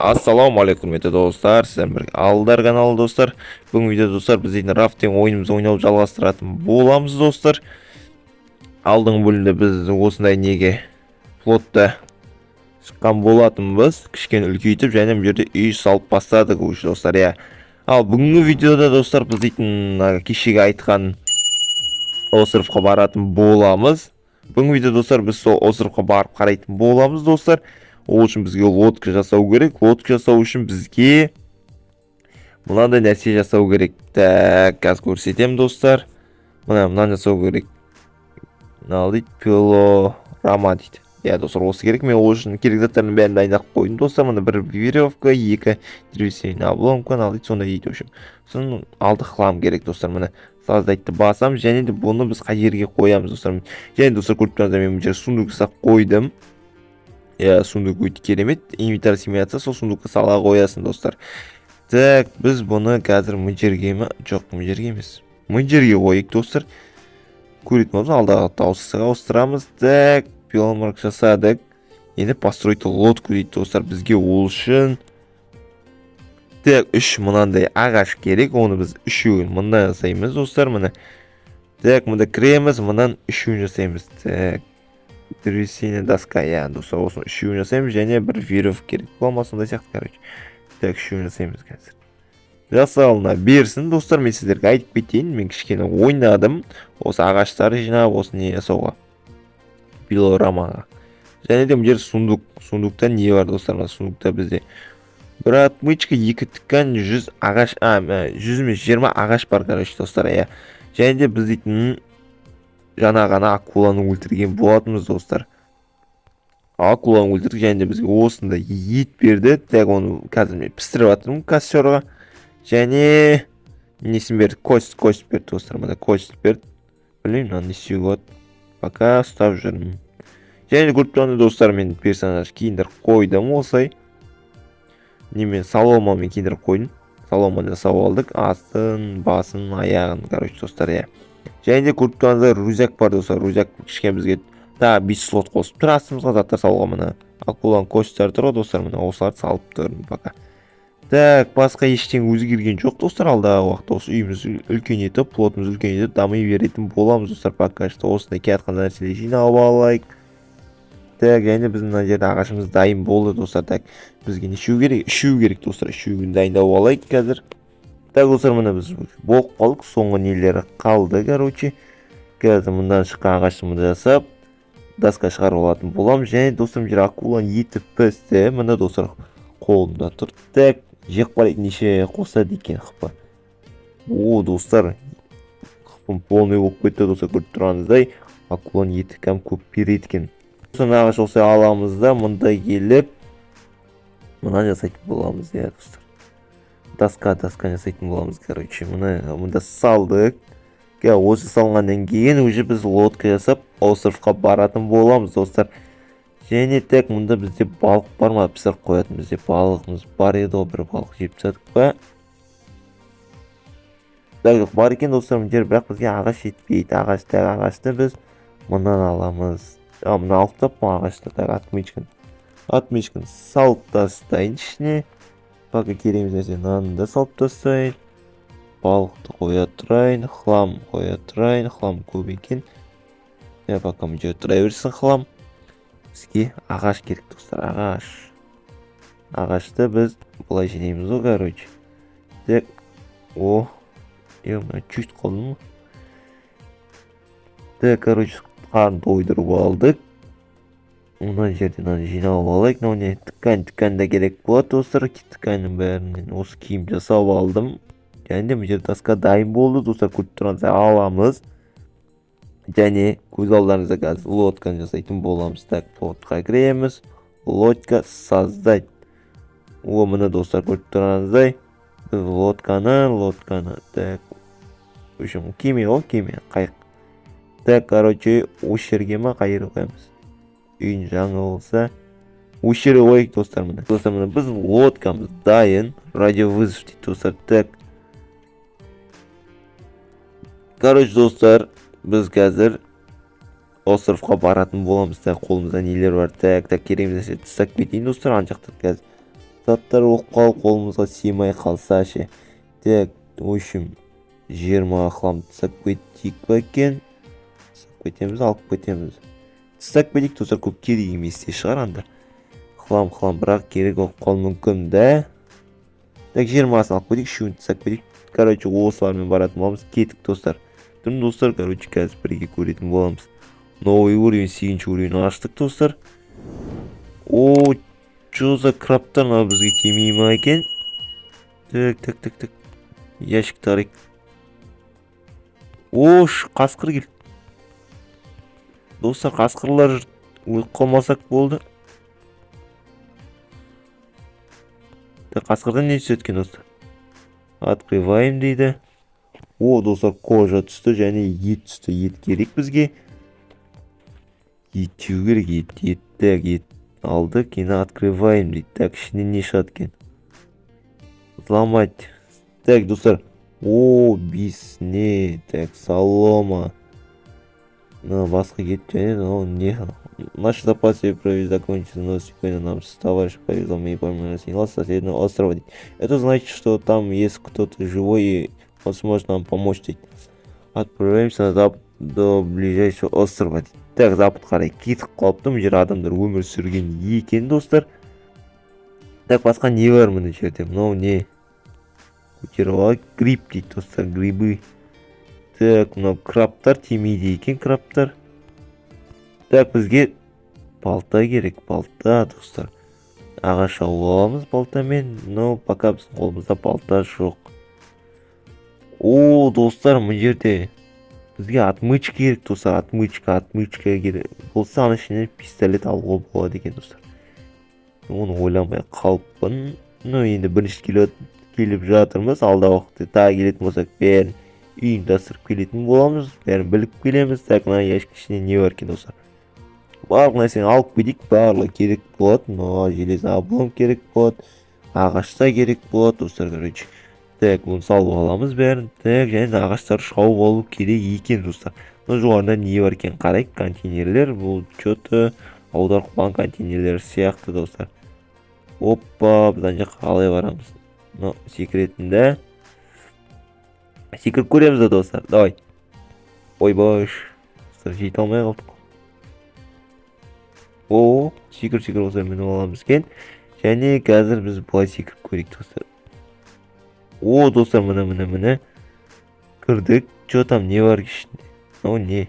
Ассаламу алейкум достар, сіздермен бірге Алдар каналы достар. Бүгін видео достар біз енді рафтинг ойынымызды ойнап жалғастыратын боламыз достар. Алдыңғы бөлімде біз осындай неге флотта шыққан болатынбыз, кішкене үлкейтіп және бұл жерде үй салып бастадық уже достар. Ал бүгінгі видеода достар біз дейтін кешегі айтқан островқа баратын боламыз. Бүгінгі видео достар біз сол островқа барып қарайтын боламыз достар. Ол үшін бізге лодка жасау керек. Лодка жасау үшін бізге мынандай нәрсе жасау керек. Так, қазір көрсетемін достар. Мынаны жасау керек. Мынау дейді, пилорама дейді. Достар, осы керек. Мен ол үшін керек заттардың бәрін дайындап қойдым достар. Мына бір веревка, екі древесина обломка, ал дейді, сондай дейді үшін. Сосын алды хлам керек достар. Мына создайтты басам, және де бұны біз қай жерге қоямыз достар. Және достар, көріп тұрсаңыздар, мен бұл жерге сундук жасап қойдым. Сундук өте керемет. Инвентарь симуляция, сол сундукқа сала қоясың достар. Так, біз бұны қазір мы жерге ме? Жоқ, мы жерге емес. Мы жерге қойық достар. Көретін болсақ, алдағы таусыға ауыстырамыз. Так, пиломарк жасадық. Енді постройты лодку дейді достар. Бізге ол үшін так, үш мынандай ағаш керек. Оны біз үшеуін мында жасаймыз достар. Мына. Так, мында кіреміз, мындан үшеуін жасаймыз. Так, древесина доска, достар, осыны үшеуін жасаймыз, және бір веревка керек. Болмасындай сияқты, короче. Так, үшеуін жасаймыз қазір. Жасалына берсін достар, мен сіздерге айтып кетейін. Мен кішкене ойнадым. Осы ағаштары жинап, осы не жасауға. Пилорамаға. Және де бұл жер сундук. Сундукта не бар достар? Сундукта бізде бір отмычка, екі тіккен, 100 ағаш, 120 ағаш бар, короче, достар. Және де біз дейтін жаңа ғана акуланы өлтірген болатынбыз достар. Акуланы өлтірдік, және де бізге осында ет берді. Так, оны қазір мен пістіріп жатырмын костерға. Және несін берді? Кость берді достар. Мына кость берді. Білмеймін, мынаны не істеуге болады. Пока ұстап жүрмін. Және де көріп тұрғанда достар, мен персонаж киіндіріп қойдым осылай. Немен соломамен киіндіріп қойдым. Соломаны жасап алдық. Астын, басын, аяғын, короче, достар, Және де көріп тұрғанда рюкзак бар достар. Рюкзак кішкене бізге 5 слот қосып тұр. Астымызға заттар салуға мына акулан костер тұр достар. Мына осыларды салып тұрмын пока. Так, басқа ештеңе өзгерген жоқ достар. Алдағы уақытта осы үйіміз үлкейтіп, плотымыз үлкейтіп, дамый беретін боламыз достар. Пока что осындай келатқан нәрселер жинап алайық. Так, және біздің мына жерде ағашымыз дайын болды достар. Так, бізге нешеу керек? Үшеу керек достар. Үшеуін дайындап алайық қазір. Так, достар, мына біз болып қалдық. Соңғы нелері қалды, короче. Қазір мұндан шыққан ағашымызды жасап, доска шығарып алатын боламыз. Және достарым, жер акулан еті пісті. Мына достар қолымда тұр. Так, жек барайық неше қосады екен қыпы. Достар, қыпым полный болып кетті достар. Көріп тұрғаныздай, акулан еті кәм көп береді екен. Сосын ағаш осылай аламыз да, мұнда келіп, мұнан жасайтын боламыз, достар. Доска жасайтын боламыз, короче. Мұнда салдық. Осы салғаннан кейін уже біз лодка жасап, островқа баратын боламыз, достар. Және так, мұнда бізде балық бар ма? Пісір қоятын бізде балығымыз бар еді, бір балық жеп тастадық па? Так, бар екен достар, бірақ бізге ағаш жетпейді. Ағашты біз мұнан аламыз. Мұны алып тап, ағашты отмычканы салып тастайын ішіне. Пока кереміз нәрсе нанды салып тастайын. Балықты қоя тұрайын, хлам қоя тұрайын, хлам көп екен. Пока мұнда тұра берсін хлам. Бізге ағаш керек достар, ағашты біз бұлай жинаймыз ғой, короче. Так, чуть қалдым ма? Так, короче, қарын тойдырып алдық. Мұнан жерден жинап алайық. Тікан да керек болады достар. Тіканның бәрінен осы киім жасап алдым. Және де бұл жерде доска дайын болды достар. Көріп тұрғаныздай аламыз. Және көз алдарыңызда қазір лодканы жасайтын боламыз. Так, лодқа кіреміз. Лодка создать. Мына достар, көріп тұрғаныздай біз лодканы так, үшім кеме қайық. Так, короче, осы жерге ма қайыр қоямыз. Үйін жаңы болса осы жерге қойық достар. Достар, біз лодкамыз дайын. Радиовызов дейді достар. Так, короче, достар, біз қазір островқа баратын боламыз. Так, қолымызда нелер бар. Так, кереміз нәрсе тастап кетейін достар. Ана жақта қазір заттар оқып қалып қолымызға сыймай қалса ше. Так, в общем, 20 хлам тастап кетейік па екен. Тастап кетеміз, алып кетеміз. Тастап кетейік достар, көп керек емес те шығар анда. Хлам бірақ керек оқып қалу мүмкін да. Так, 20-асын алып кетейік, үшеуін тастап кетейік. Короче, осылармен баратын боламыз. Кеттік достар. Тұрмын достар, короче, қазір бірге көретін боламыз. Новый уровень, 7-ші уровень аштық достар. О, что за краптар, мына бізге тимей ма екен? Так. Ящик тарайық. Ош, қасқыр келді. Достар, қасқырлар өліп қалмасақ болды. Так, қасқырдан не түседі екен достар? Открываем дейді. О, достар, кожа түсті және ет түсті. Ет керек бізге. Ет жеу керек, ет. Так, ет алдық, енді открываем дейді. Так, ішінен не шығады екен? Взломать. Так, достар. О, бисне. Так, солома. Басқа кетіп және, не? Наши запасы провели закончиться, но сегодня нам с товарищем повезло, мы не помним, снялся с соседнего острова. Это значит, что там есть кто-то живой и он сможет нам помочь. Отправляемся на запад до ближайшего острова. Так, запад қарай кетіп қалыпты, мына жер адамдар өмір сүрген екен достар. Так, басқа не бар мына жерде? Мынау не? Көтеріп алайық, гриб дейді достар, грибы. Так, мынау краптар тимейді екен, краптар. Так, бізге балта керек, балта достар. Ағаш алып аламыз балтамен, но пока біздің қолымызда балта жоқ. О, достар, мына жерде бізге отмычка керек достар, отмычка керек. Болса ана ішінен пистолет алуға болады екен достар. Оны ойламай қалыппын. Ну, енді бірінші келіп жатырмыз, алда уақытта тағы келетін болсақ бәрін ұйымдастырып келетін боламыз, бәрін біліп келеміз. Так, мына ящик ішінде не бар екен достар? Барлық нәрсені алып кетейік, барлығы керек болады. Железный облом керек болады, ағашта керек болады достар, короче. Так, бұны салып аламыз бәрін. Так, және ағаштар шауып алу керек екен достар. Бұл жоғарында не бар екен қарайық, контейнерлер. Бұл что-то аударып қалған контейнерлер сияқты достар. Опа, бұдан жаққа қалай барамыз? Секретінде секрет көреміз да достар. Давай. Ойбай, достар, жете алмай қалдық. О, секрет осылай мініп аламыз екен. Және қазір біз бұлай секрет көрейік достар. О, достар, міне. Кірдік. Что там, не бар ішінде? О, не?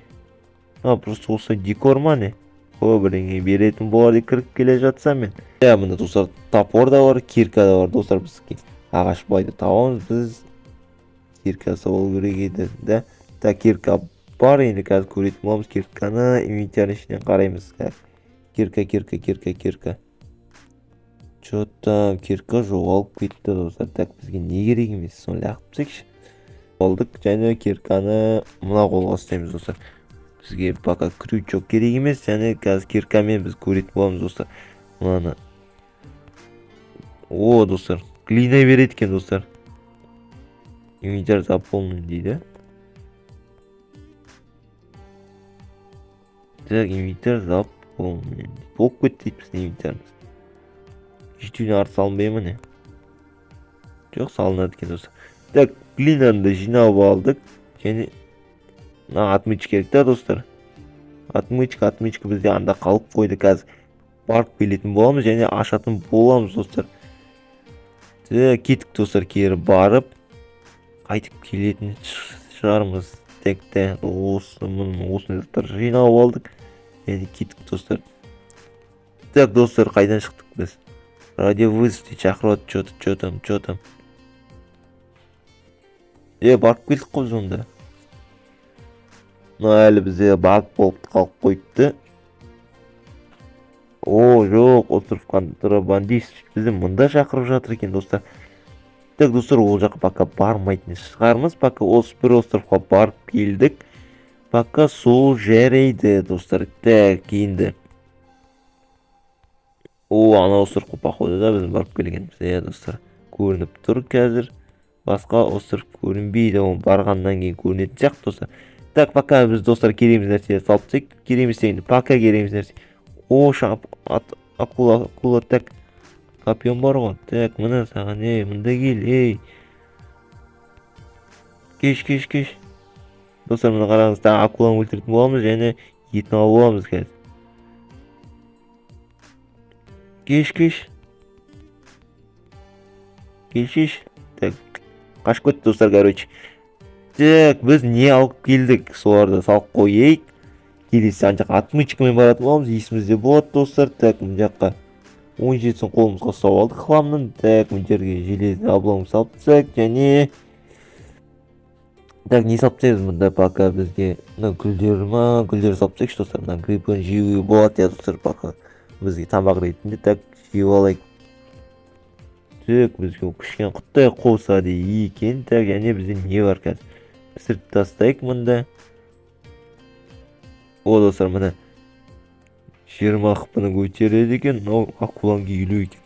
Просто осы декор ма не? О, бірдеңе беретін болар деп кіріп келе жатсам мен. Міне достар, топор да бар, кирка да бар достар, бізге. Ағаш байды табамыз біз. Киркасы болу керек еді, да? Так, кирка бар, енді қазір көретін боламыз. Кирканы инвентарь ішінен қараймыз. Кирка. Что там, кирка жоғалып кетті достар. Так, бізге не керек емес, соны лақтып тастайықшы. Болдық, және кирканы мына қолға ұстаймыз достар. Бізге пока крючок керек емес, және қазір киркамен біз көретін боламыз достар. Мынаны. О, достар, глина береді екен достар. Инвентарь заполнен дейді. Так, инвентарь заполнен. Болып кетті дейді біздің инвентарьымыз. Жетуіне арты салынбай ма не? Жоқ, салынады екен достар. Так, глинаны да жинап алдық. Және отмычка керек та достар. Отмычка бізде анда қалып қойды. Қазір барып келетін боламыз және ашатын боламыз достар. Так, кеттік достар, кері барып қайтып келетін шығармыз. Так, осыны заттар жинап алдық. Және кеттік достар. Так, достар, қайдан шықтық біз? Радиовызов шақырады, что там? Барып келдік қой сонда. Әлі бізде баг болып қалып қойыпты. О, жоқ, остров контрабандист бізді мұнда шақырып жатыр екен достар. Так, достар, ол жаққа пока бармайтын шығармыз. Пока осы бір островқа барып келдік. Пока сол жарайды достар. Так, енді. О, ана остров походу да біздің барып келгеніміз. Достар, көрініп тұр қазір. Басқа остров көрінбейді, оны барғаннан кейін көрінетін сияқты достар. Так, пока біз достар кереміз нәрсе салып тек. Кереміз дегенде, пока кереміз нәрсе. О, акула, так. копьем бар ғой. Так, мына саған, мында кел, кеш. Достар, мына қараңыз, тағы акуланы өлтіретін боламыз және етін алып боламыз қазір. Кеш. Так, қашып кетті достар, короче. Так, біз не алып келдік, соларды салып қойайық. Келесі анжақ отмычкамен баратын боламыз, есімізде болады достар. Так, мына жаққа 17-сін қолымызға ұстап алдық хламның. Так, мына жерге железді облом салып тастайық және так, не салып тастаймыз мұнда пока бізге гүлдер салып тастайықшы достар. Мына крипаны жеуге болады достар, пока бізге тамақ ретінде. Так, жеу алайық. Так, бізге кішкене құттай қосады екен. Так, және бізде не бар қазір? Пісіріп тастайық мұнда. О достар, мына 20 ақпыны көтереді екен. Мынау акуланға 50 екен.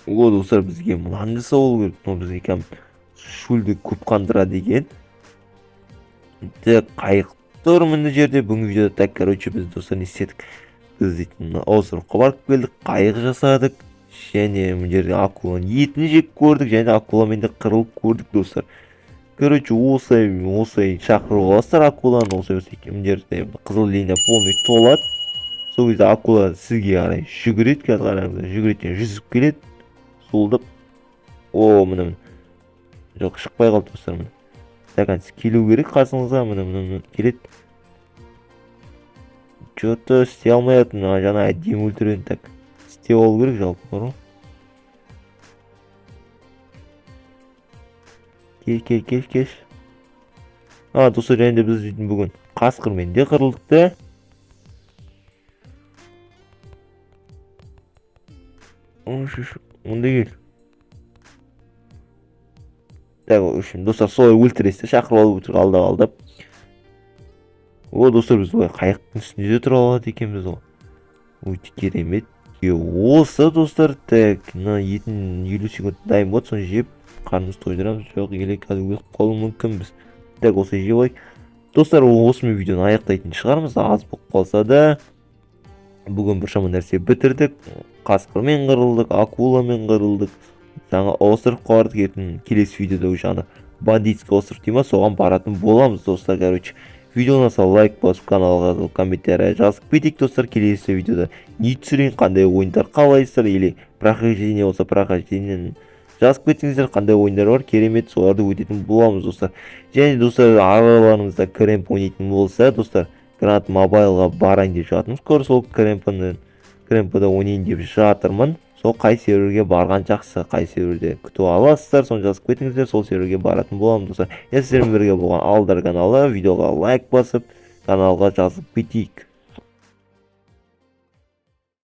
О достар, бізге мынаны жасау керек. Мынау бізге кәм шөлді көп қандырады екен. Так, қайық тұр мына жерде. Бүгінгі видеода так, короче, біз достар не істедік? Біз дейтін островқа барып келдік, қайық жасадық. Және мына жерде акуланың етін жеп көрдік және акуламен де қырылып көрдік достар. Короче, осылай шақырып аласыздар акуланы, осылай мына жерде қызыл линия полный толады. Сол кезде акула сізге қарай жүгіреді, қазір қараңыздар, жүгіреді, жүзіп келеді. Солдап. Мына. Жоқ, шықпай қалды достар мына. Так, келу керек қасыңызға, мына келеді. Что-то істей алмай жатыр, жаңа әдемі өлтірген. Так, істеп алу керек жалпы бар ғой. Кеш. Достар, және де біз бүгін қасқырмен де қырылдық та. Онда кел. Так, үшін достар, солай өлтіресті, шақырып алып өтір алдап. Достар, біз қайықтың үстінде де тұра алады екенбіз ғой. Өте керемет. Осы достар, так, етін 50 секунд дайын болады, соны жеп қарнымыз тойдырамыз. Жоқ, еле қазір өліп қалуы мүмкінбіз. Так, осы жеп алайық. Достар, осымен видеоны аяқтайтын шығармыз. Аз болып қалса да бүгін біршама нәрсе бітірдік. Қасқырмен қырылдық, акуламен қырылдық. Жаңа островқа бардық, ертең келесі видеода жаңа бандитский остров дейма, соған баратын боламыз достар. Короче, видеоны лайк басып, каналға жазылып, комментария жазып кетейік достар. Келесі видеода не түсірейін, қандай ойындар қалайсыздар, или прохождение болса прохождениені жазып кетсеңіздер, қандай ойындар бар, керемет, соларды өтетін боламыз достар. Және достар, араларыңызда кремп ойнайтын болса достар, Грант Мобайлға барайын деп жатырмыз. Сол кремпіде ойнайын деп жатырмын. Сол қай серверге барған жақсы, қай серверде күтіп аласыздар, соны жазып кетіңіздер, сол серверге баратын боламын достар. Сіздермен бірге болған Алдар каналы, видеоға лайк басып, каналға жазып кетейік.